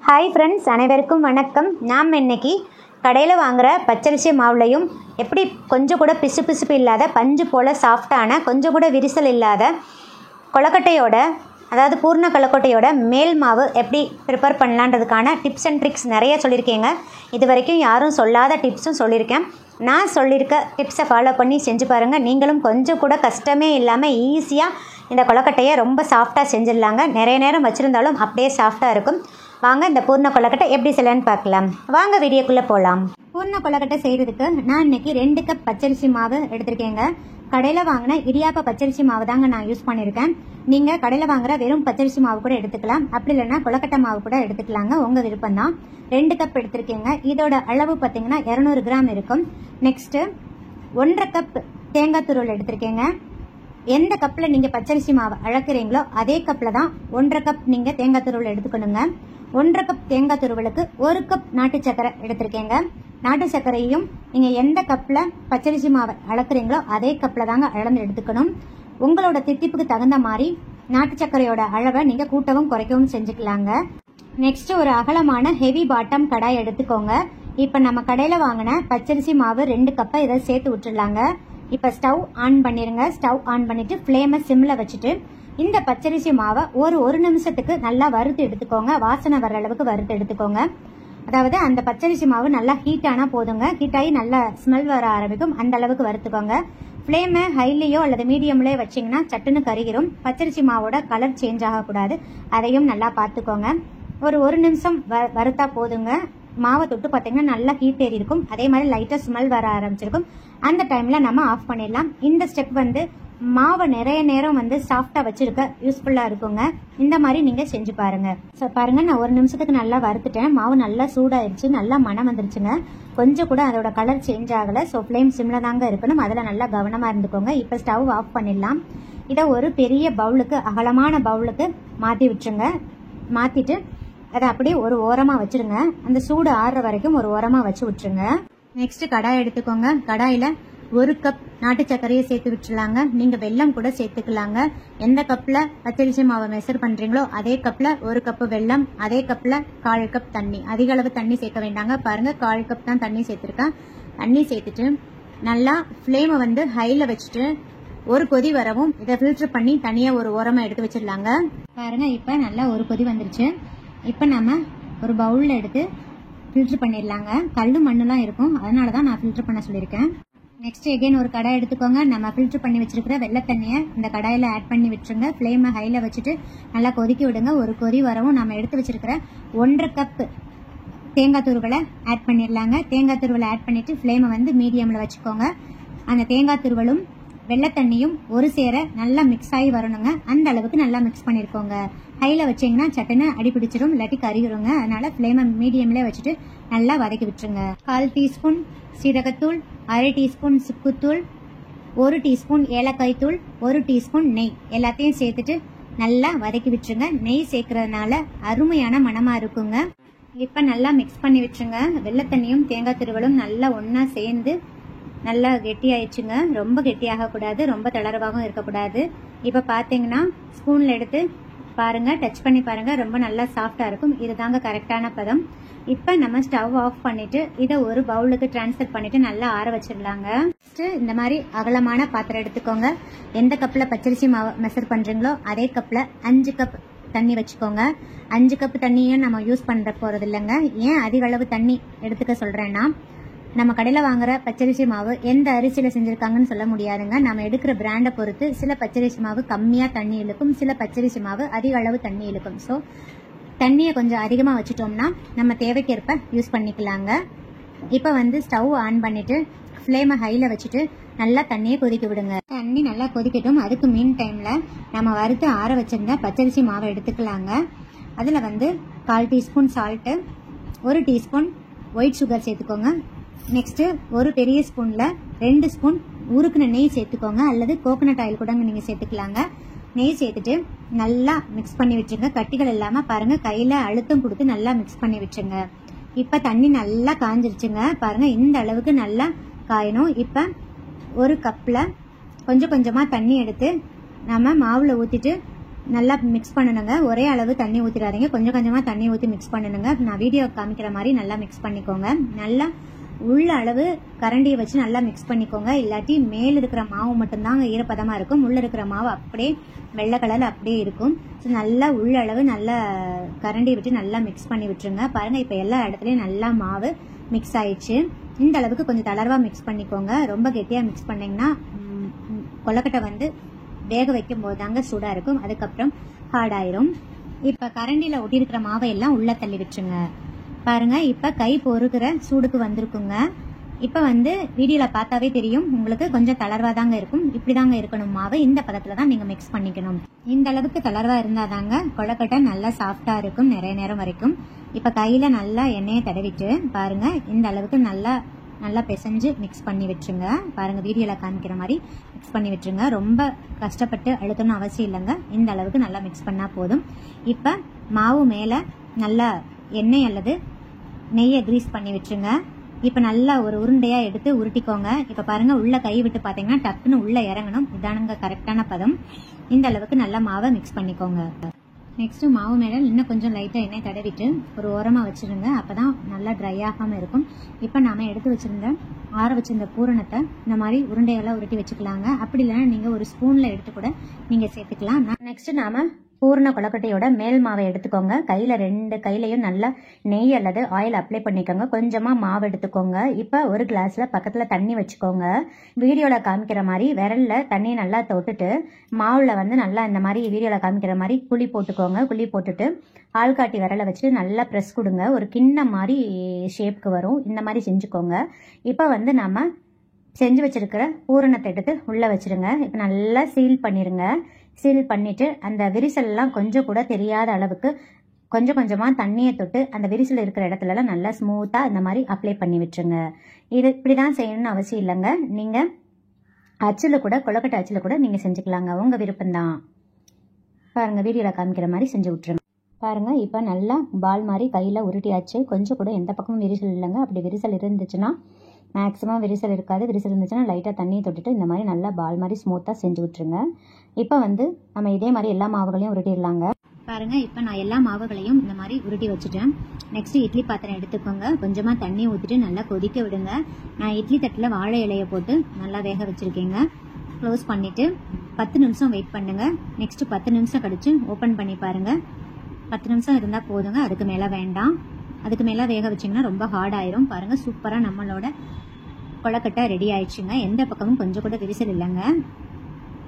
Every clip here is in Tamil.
ஹாய் ஃப்ரெண்ட்ஸ், அனைவருக்கும் வணக்கம். நாம் இன்னைக்கு கடையில் வாங்குகிற பச்சரிசி மாவுலையும் எப்படி கொஞ்சம் கூட பிசு பிசுப்பு இல்லாத பஞ்சு போல் சாஃப்டான கொஞ்சம் கூட விரிசல் இல்லாத கொழுக்கட்டையோட அதாவது பூர்ண கொழுக்கட்டையோட மேல் மாவு எப்படி ப்ரிப்பேர் பண்ணலான்றதுக்கான டிப்ஸ் அண்ட் ட்ரிக்ஸ் நிறைய சொல்லியிருக்கேங்க. இது வரைக்கும் யாரும் சொல்லாத டிப்ஸும் சொல்லியிருக்கேன். நான் சொல்லியிருக்க டிப்ஸை ஃபாலோ பண்ணி செஞ்சு பாருங்கள். நீங்களும் கொஞ்சம் கூட கஷ்டமே இல்லாமல் ஈஸியாக இந்த கொழுக்கட்டையை ரொம்ப சாஃப்டாக செஞ்சிடலாங்க. நிறைய நேரம் வச்சுருந்தாலும் அப்படியே சாஃப்டாக இருக்கும். வாங்க இந்த பூர்ண கொழுக்கட்டை எப்படி செய்யலான்னு பார்க்கலாம். வாங்க வீடியோக்குள்ளே போகலாம். பூர்ண கொழுக்கட்டை செய்கிறதுக்கு நான் இன்றைக்கி 2 கப் பச்சரிசி மாவு எடுத்திருக்கேங்க. கடையில் வாங்கின இடியாப்ப பச்சரிசி மாவு தாங்க நான் யூஸ் பண்ணியிருக்கேன். நீங்கள் கடையில் வாங்குகிற வெறும் பச்சரிசி மாவு கூட எடுத்துக்கலாம், அப்படி இல்லைன்னா கொழுக்கட்டை மாவு கூட எடுத்துக்கலாங்க, உங்கள் விருப்பம் தான். 2 கப் எடுத்திருக்கேங்க. இதோட அளவு பார்த்தீங்கன்னா 200 கிராம் இருக்கும். நெக்ஸ்ட்டு 1.5 கப் தேங்காய் துருவல் எடுத்திருக்கேங்க. எந்த கப்பில் நீங்கள் பச்சரிசி மாவு அளக்குறீங்களோ அதே கப்பில் தான் 1.5 கப் நீங்கள் தேங்காய் துருவல் எடுத்துக்கணுங்க. 1.5 கப் தேங்காய் துருவலுக்கு 1 கப் நாட்டு சக்கரை எடுத்திருக்கேங்க. நாட்டு சர்க்கரையும் நீங்கள் எந்த கப்பில் பச்சரிசி மாவை அளக்குறீங்களோ அதே கப்பில் தாங்க அளந்து எடுத்துக்கணும். உங்களோட தித்திப்புக்கு தகுந்த மாதிரி நாட்டு சர்க்கரையோட அளவை நீங்கள் கூட்டவும் குறைக்கவும் செஞ்சுக்கலாங்க. நெக்ஸ்ட் ஒரு அகலமான ஹெவி பாட்டம் கடாய் எடுத்துக்கோங்க. இப்போ நம்ம கடையில் வாங்கின பச்சரிசி மாவு 2 கப்பை இதை சேர்த்து விட்டுடலாங்க. இப்போ ஸ்டவ் ஆன் பண்ணிடுங்க. ஸ்டவ் ஆன் பண்ணிட்டு ஃப்ளேமை சிம்மில் வச்சுட்டு இந்த பச்சரிசி மாவை ஒரு நிமிஷத்துக்கு நல்லா வறுத்து எடுத்துக்கோங்க. வாசனை வர்ற அளவுக்கு வறுத்து எடுத்துக்கோங்க. அதாவது அந்த பச்சரிசி மாவு நல்லா ஹீட் ஆனால் போதுங்க. ஹீட் ஆகி நல்லா ஸ்மெல் வர ஆரம்பிக்கும், அந்த அளவுக்கு வறுத்துக்கோங்க. ஃப்ளேமை ஹைலியோ அல்லது மீடியம்லேயோ வச்சிங்கன்னா சட்டுன்னு கருகிரும். பச்சரிசி மாவோட கலர் சேஞ்ச் ஆகக்கூடாது, அதையும் நல்லா பார்த்துக்கோங்க. ஒரு நிமிஷம் வறுத்தா போதுங்க. மாவை தொட்டு பார்த்தீங்கன்னா நல்லா ஹீட் ஏறி இருக்கும், அதே மாதிரி லைட்டாக ஸ்மெல் வர ஆரம்பிச்சிருக்கும். அந்த டைமில் நம்ம ஆஃப் பண்ணிடலாம். இந்த ஸ்டெப் மாவை நிறைய நேரம் சாஃப்டாக வச்சுருக்க யூஸ்ஃபுல்லாக இருக்குங்க. இந்த மாதிரி நீங்கள் செஞ்சு பாருங்கள். ஸோ பாருங்கள், நான் 1 நிமிஷத்துக்கு நல்லா வறுத்துட்டேன். மாவு நல்லா சூடாயிருச்சு, நல்லா மணம் வந்துருச்சுங்க. கொஞ்சம் கூட அதோட கலர் சேஞ்ச் ஆகலை. ஸோ ஃப்ளேம் சிம்மில் தாங்க இருக்கணும், அதில் நல்லா கவனமாக இருந்துக்கோங்க. இப்போ ஸ்டவ் ஆஃப் பண்ணிடலாம். இதை ஒரு பெரிய பவுலுக்கு, அகலமான பவுலுக்கு மாற்றி விட்டுருங்க. மாற்றிட்டு அதை அப்படியே ஒரு ஓரமாக வச்சுருங்க. அந்த சூடு ஆறுற வரைக்கும் ஒரு ஓரமாக வச்சு விட்டுருங்க. நெக்ஸ்ட் கடாய் எடுத்துக்கோங்க. கடாயில் 1 கப் நாட்டு சர்க்கரையை சேர்த்து விட்டுலாங்க. நீங்கள் வெல்லம் கூட சேர்த்துக்கலாங்க. எந்த கப்பில் பச்சரிசி மாவை மெஷர் பண்ணுறீங்களோ அதே கப்பில் 1 கப்பு வெல்லம், அதே கப்பில் 1/4 கப் தண்ணி. அதிக அளவு தண்ணி சேர்க்க வேண்டாங்க. பாருங்கள், 1/4 கப் தான் தண்ணி சேர்த்துருக்கேன். தண்ணி சேர்த்துட்டு நல்லா ஃப்ளேமை ஹையில் வச்சுட்டு ஒரு கொதி வரவும் இதை ஃபில்டர் பண்ணி தனியாக ஒரு ஓரமாக எடுத்து வச்சிடலாங்க. பாருங்கள், இப்போ நல்லா ஒரு கொதி வந்துருச்சு. இப்போ நம்ம ஒரு பவுலில் எடுத்து ஃபில்டர் பண்ணிடலாங்க. கல் மண்ணுலாம் இருக்கும், அதனால தான் நான் ஃபில்டர் பண்ண சொல்லியிருக்கேன். நெக்ஸ்ட் எகைன் ஒரு கடாய் எடுத்துக்கோங்க. நம்ம ஃபில்டர் பண்ணி வச்சிருக்கிற வெள்ளை தண்ணியை இந்த கடாயில் ஆட் பண்ணி விட்டுருங்க. ஃப்ளேமை ஹையில் வச்சுட்டு நல்லா கொதிக்க விடுங்க. ஒரு கொதி வரவும் நம்ம எடுத்து வச்சிருக்கிற 1.5 கப் தேங்காய் துருவலை ஆட் பண்ணிடலாங்க. தேங்காய் துருவலை ஆட் பண்ணிவிட்டு ஃப்ளேமை மீடியமில் வச்சுக்கோங்க. அந்த தேங்காய் துருவலும் வெள்ளை தண்ணியும் ஒரு சேர நல்லா மிக்ஸ் ஆகி வரணுங்க. அந்த அளவுக்கு நல்லா மிக்ஸ் பண்ணியிருக்கோங்க. ஹையில் வச்சிங்கன்னா சட்டுன்னு அடி பிடிச்சிடும், இல்லாட்டி கறிகிறோங்க. அதனால் ஃப்ளேமை மீடியம்லேயே வச்சுட்டு நல்லா வதக்கி விட்டுருங்க. 1/4 டீஸ்பூன் சீரகத்தூள், 1/2 டீஸ்பூன் சுக்குத்தூள், 1 டீஸ்பூன் ஏலக்காய் தூள், 1 டீஸ்பூன் நெய் எல்லாத்தையும் சேர்த்துட்டு நல்லா வதக்கி விட்டுருங்க. நெய் சேர்க்கறதுனால அருமையான மணமாக இருக்குங்க. இப்போ நல்லா மிக்ஸ் பண்ணி விட்டுருங்க. வெள்ளை தண்ணியும் தேங்காய் துருவலும் நல்லா ஒன்றா சேர்ந்து நல்லா கெட்டியாயிடுச்சுங்க. ரொம்ப கெட்டியாகக்கூடாது, ரொம்ப தளர்வாகவும் இருக்கக்கூடாது. இப்போ பார்த்தீங்கன்னா ஸ்பூனில் எடுத்து பாருங்கள், டச் பண்ணி பாருங்கள், ரொம்ப நல்லா சாஃப்டாக இருக்கும். இதுதாங்க கரெக்டான பதம். இப்போ நம்ம ஸ்டவ் ஆஃப் பண்ணிவிட்டு இதை ஒரு பவுலுக்கு ட்ரான்ஸ்ஃபர் பண்ணிவிட்டு நல்லா ஆற வச்சிடலாங்க. ஃபஸ்ட்டு இந்த மாதிரி அகலமான பாத்திரம் எடுத்துக்கோங்க. எந்த கப்பில் பச்சரிசி மாவு மெஷர் பண்ணுறீங்களோ அதே கப்பில் 5 கப் தண்ணி வச்சுக்கோங்க. 5 கப் தண்ணியும் நம்ம யூஸ் பண்ணுற போகிறது இல்லைங்க. ஏன் அதிக அளவு தண்ணி எடுத்துக்க சொல்கிறேன்னா, நம்ம கடையில் வாங்குற பச்சரிசி மாவு எந்த அரிசியில் செஞ்சுருக்காங்கன்னு சொல்ல முடியாதுங்க. நம்ம எடுக்கிற பிராண்டை பொறுத்து சில பச்சரிசி மாவு கம்மியாக தண்ணி இழுக்கும், சில பச்சரிசி மாவு அதிக அளவு தண்ணி இழுக்கும். ஸோ தண்ணியை கொஞ்சம் அதிகமாக வச்சுட்டோம்னா நம்ம தேவைக்கேற்ப யூஸ் பண்ணிக்கலாங்க. இப்போ ஸ்டவ் ஆன் பண்ணிவிட்டு ஃப்ளேமை ஹையில் வச்சுட்டு நல்லா தண்ணியை கொதிக்க விடுங்க. தண்ணி நல்லா கொதிக்கட்டும். அதுக்கு மீன் டைமில் நம்ம வறுத்து ஆற வச்சிருந்த பச்சரிசி மாவை எடுத்துக்கலாங்க. அதில் 1/4 teaspoon salt, 1 teaspoon white sugar சேர்த்துக்கோங்க. நெக்ஸ்ட்டு ஒரு பெரிய ஸ்பூனில் 2 ஸ்பூன் உருக்குன நெய் சேர்த்துக்கோங்க, அல்லது கோகோனட் ஆயில் கூட நீங்கள் சேர்த்துக்கலாங்க. நெய் சேர்த்துட்டு நல்லா மிக்ஸ் பண்ணி விட்டுருங்க. கட்டிகள் இல்லாமல் பாருங்கள், கையில் அழுத்தம் கொடுத்து நல்லா மிக்ஸ் பண்ணி விட்டுருங்க. இப்போ தண்ணி நல்லா காஞ்சிருச்சுங்க. பாருங்கள், இந்த அளவுக்கு நல்லா காயணும். இப்போ ஒரு கப்பில் கொஞ்சம் கொஞ்சமாக தண்ணி எடுத்து நம்ம மாவில் ஊற்றிட்டு நல்லா மிக்ஸ் பண்ணணுங்க. ஒரே அளவு தண்ணி ஊற்றிடாதீங்க, கொஞ்சம் கொஞ்சமாக தண்ணி ஊற்றி மிக்ஸ் பண்ணணுங்க. நான் வீடியோ காமிக்கிற மாதிரி நல்லா மிக்ஸ் பண்ணிக்கோங்க. நல்லா உள்ள அளவு கரண்டியை வச்சு நல்லா மிக்ஸ் பண்ணிக்கோங்க. இல்லாட்டி மேல் இருக்கிற மாவு மட்டும்தாங்க ஈரப்பதமாக இருக்கும், உள்ள இருக்கிற மாவு அப்படியே வெள்ளை கலரில் அப்படியே இருக்கும். ஸோ நல்லா உள்ள அளவு நல்லா கரண்டியை விட்டு நல்லா மிக்ஸ் பண்ணி விட்டுருங்க. பாருங்கள், இப்போ எல்லா இடத்துலையும் நல்லா மாவு மிக்ஸ் ஆயிடுச்சு. இந்த அளவுக்கு கொஞ்சம் தளர்வாக மிக்ஸ் பண்ணிக்கோங்க. ரொம்ப கெட்டியாக மிக்ஸ் பண்ணிங்கன்னா கொழுக்கட்டை வந்து வேக வைக்கும் போது தாங்க சூடாக இருக்கும், அதுக்கப்புறம் ஹார்ட் ஆயிரும். இப்போ கரண்டியில் ஒட்டியிருக்கிற மாவை எல்லாம் உள்ளே தள்ளி விட்டுருங்க. பாருங்க, இப்போ கை பொறுக்கிற சூடுக்கு வந்திருக்குங்க. இப்போ வந்து வீடியோவில் பார்த்தாவே தெரியும் உங்களுக்கு, கொஞ்சம் தளர்வாக தாங்க இருக்கும். இப்படி தாங்க இருக்கணும் மாவு. இந்த பதத்தில் தான் நீங்கள் மிக்ஸ் பண்ணிக்கணும். இந்த அளவுக்கு தளர்வாக இருந்தால் தாங்க கொழுக்கட்டை நல்லா சாஃப்டாக இருக்கும் நிறைய நேரம் வரைக்கும். இப்போ கையில் நல்லா எண்ணெயை தடவிட்டு பாருங்க, இந்த அளவுக்கு நல்லா பிசைஞ்சு மிக்ஸ் பண்ணி விட்டுருங்க. பாருங்க, வீடியோவில் காமிக்கிற மாதிரி மிக்ஸ் பண்ணி விட்டுருங்க. ரொம்ப கஷ்டப்பட்டு அழுத்தணும் அவசியம் இல்லைங்க, இந்த அளவுக்கு நல்லா மிக்ஸ் பண்ணால் போதும். இப்போ மாவு மேலே நல்லா எண்ணெய் அல்லது நெய்யை கிரீஸ் பண்ணி விட்டுருங்க. இப்போ நல்லா ஒரு உருண்டையாக எடுத்து உருட்டிக்கோங்க. இப்போ பாருங்கள், உள்ள கை விட்டு பார்த்தீங்கன்னா டக்குன்னு உள்ளே இறங்கணும். இதானுங்க கரெக்டான பதம். இந்த அளவுக்கு நல்லா மாவை மிக்ஸ் பண்ணிக்கோங்க. நெக்ஸ்ட்டு மாவு மேலே இன்னும் கொஞ்சம் லைட்டாக எண்ணெய் தடவிட்டு ஒரு ஓரமாக வச்சுருங்க. அப்போ தான் நல்லா ட்ரை ஆகாமல் இருக்கும். இப்போ நாம் எடுத்து வச்சுருந்த ஆற வச்சிருந்த பூரணத்தை இந்த மாதிரி உருண்டையெல்லாம் உருட்டி வச்சுக்கலாங்க. அப்படி இல்லைன்னா நீங்கள் ஒரு ஸ்பூனில் எடுத்து கூட நீங்கள் சேர்த்துக்கலாம். நெக்ஸ்ட்டு நாம் பூரண கொழுக்கட்டையோட மேல் மாவை எடுத்துக்கோங்க. கையில் 2 கையிலையும் நல்லா நெய் அல்லது ஆயில் அப்ளை பண்ணிக்கோங்க. கொஞ்சமாக மாவு எடுத்துக்கோங்க. இப்போ ஒரு கிளாஸில் பக்கத்தில் தண்ணி வச்சுக்கோங்க. வீடியோவில் காமிக்கிற மாதிரி விரலில் தண்ணியை நல்லா தொட்டுட்டு மாவில் வந்து நல்லா இந்த மாதிரி வீடியோவில் காமிக்கிற மாதிரி குழி போட்டுக்கோங்க. குழி போட்டுட்டு ஆள்காட்டி விரலை வச்சு நல்லா ப்ரெஸ் கொடுங்க. ஒரு கிண்ணம் மாதிரி ஷேப்புக்கு வரும். இந்த மாதிரி செஞ்சுக்கோங்க. இப்போ வந்து நம்ம செஞ்சு வச்சிருக்கிற பூரணத்தை எடுத்து உள்ளே வச்சுருங்க. இப்போ நல்லா சீல் பண்ணிடுங்க. சீல் பண்ணிவிட்டு அந்த விரிசல்லாம் கொஞ்சம் கூட தெரியாத அளவுக்கு கொஞ்சம் கொஞ்சமாக தண்ணியை தொட்டு அந்த விரிசல் இருக்கிற இடத்துலலாம் நல்லா ஸ்மூத்தாக இந்த மாதிரி அப்ளை பண்ணி விட்டுருங்க. இது இப்படி தான் செய்யணும்னு அவசியம் இல்லைங்க. நீங்கள் அச்சில் கூட கொழுக்கட்டை அச்சில் கூட நீங்கள் செஞ்சுக்கலாங்க, உங்கள் விருப்பம்தான். பாருங்கள், வீடியோவில் காமிக்கிற மாதிரி செஞ்சு விட்டுருங்க. பாருங்கள், இப்போ நல்லா பால் மாதிரி கையில் உருட்டியாச்சு. கொஞ்சம் கூட எந்த பக்கமும் விரிசல் இல்லைங்க. அப்படி விரிசல் இருந்துச்சுன்னா, மேக்ஸிமம் விரிசல் இருக்காது. விரிசல் இருந்துச்சுன்னா லைட்டாக தண்ணியை தொட்டுட்டு இந்த மாதிரி நல்லா பால் மாதிரி ஸ்மூத்தாக செஞ்சு விட்டுருங்க. இப்போ வந்து நம்ம இதே மாதிரி எல்லா மாவுகளையும் உருட்டிடலாங்க. பாருங்கள், இப்போ நான் எல்லா மாவுகளையும் இந்த மாதிரி உருட்டி வச்சுட்டேன். நெக்ஸ்ட்டு இட்லி பாத்திரம் எடுத்துக்கோங்க. கொஞ்சமாக தண்ணி ஊற்றிட்டு நல்லா கொதிக்க விடுங்க. நான் இட்லி தட்டில் வாழை இலையை போட்டு நல்லா வேக வச்சுருக்கேங்க. க்ளோஸ் பண்ணிவிட்டு 10 நிமிஷம் வெயிட் பண்ணுங்கள். நெக்ஸ்ட்டு 10 நிமிஷம் கழித்து ஓப்பன் பண்ணி பாருங்கள். 10 நிமிஷம் இருந்தால் போதுங்க, அதுக்கு மேலே வேண்டாம். அதுக்கு மேலே வேக வச்சிங்கன்னா ரொம்ப ஹார்ட் ஆயிரும். பாருங்கள், சூப்பராக நம்மளோட கொழுக்கட்டை ரெடி ஆயிடுச்சுங்க. எந்த பக்கமும் கொஞ்சம் கூட விரிசல் இல்லைங்க.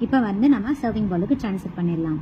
இப்போ வந்து நம்ம சர்விங் பவுலுக்கு ட்ரான்ஸ்ஃபர் பண்ணிடலாம்.